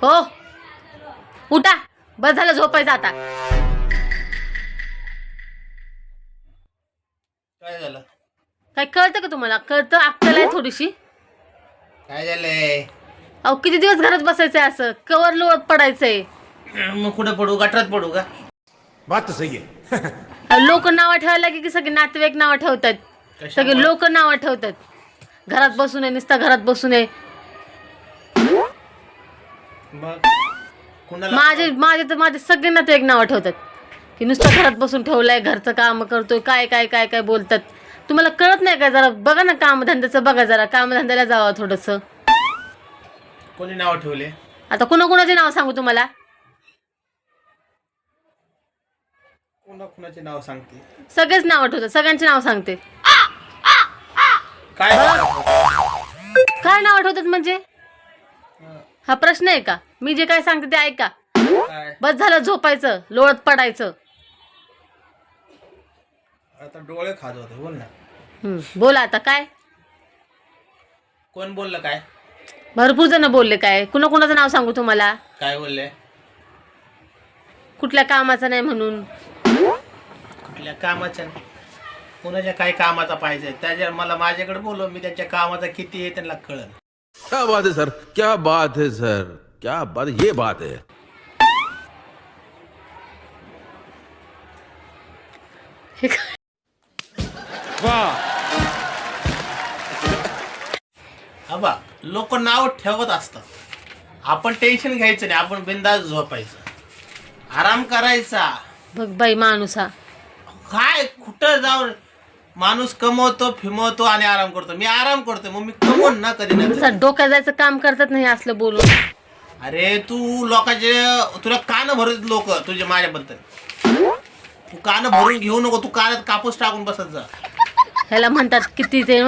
हो उठा, बस झालं झोपायचं आता. काय झालं? काय कळतं का तुम्हाला? कळतं? अक्कल आहे थोडीशी? काय झालंय? अहो किती दिवस घरात बसायचंय असं? कवर लोळत पडायचंय? मग कुठे पडू? गटरात पडू का? बात तो सही है. लोक नावं ठेवायला लागली की सगळे नातेवाईक नावं ठेवतात. कशामुळे? सगळे लोक नावं ठेवतात. घरात बसून आहे, नुसता घरात बसून आहे. मग कुणाला? माझे सगळे नातेवाईक नावं ठेवतात की नुसतं घरात बसून ठेवलाय, घरचं काम करतोय, काय काय काय काय बोलतात. तुम्हाला कळत नाही का? जरा बघा ना, कामधंद्याचं बघा, जरा कामधंद्याला जावं थोडंसं. कोणी नाव ठेवले? आता कुणाकुणाचे नाव सांगू तुम्हाला? कुणाचे नाव सांगते? सगळेच नावं ठेवतात, सगळ्यांची नाव सांगते. काय? काय नावं ठेवतात म्हणजे? हा प्रश्न आहे का? मी जे काय सांगते ते ऐका. काय? बस झालं झोपायचं, लोळत पडायचं. आता डोळे खात होते. बोल ना. बोला आता काय. कोण बोललं? काय भरपूर जण बोलले. काय कुणाकुणाचं नाव सांगू तुम्हाला? काय बोलले? कुठल्या कामाचं नाही म्हणून. कुठल्या कामाचं नाही? कुणाच्या काय कामाचा पाहिजे त्याच्या मला माझ्याकडे बोलव, मी त्यांच्या कामाचा किती आहे त्यांना कळलं. क्या बात है सर, क्या बात है सर, क्या बात, ये बात है. हे काय? अबा लोक नाव ठेवत असतात. आपण टेन्शन घ्यायचं नाही, आपण बिंदास झोपायचं, आराम करायचा. बघ बाई माणूस हा. काय कुठं जाऊन माणूस कमवतो, फिमवतो आणि आराम करतो. मी आराम करतो, मग मी कमवून ना कधी नुसता नाही. डोक्यात जायचं काम करतात नाही असलं बोलून. अरे तू लोकांचे, तुला कान भरत लोक तुझे माझ्याबद्दल. तू कान भरून घेऊ नको, तू कानात कापूस टाकून बसत जा. ह्याला म्हणतात किती ते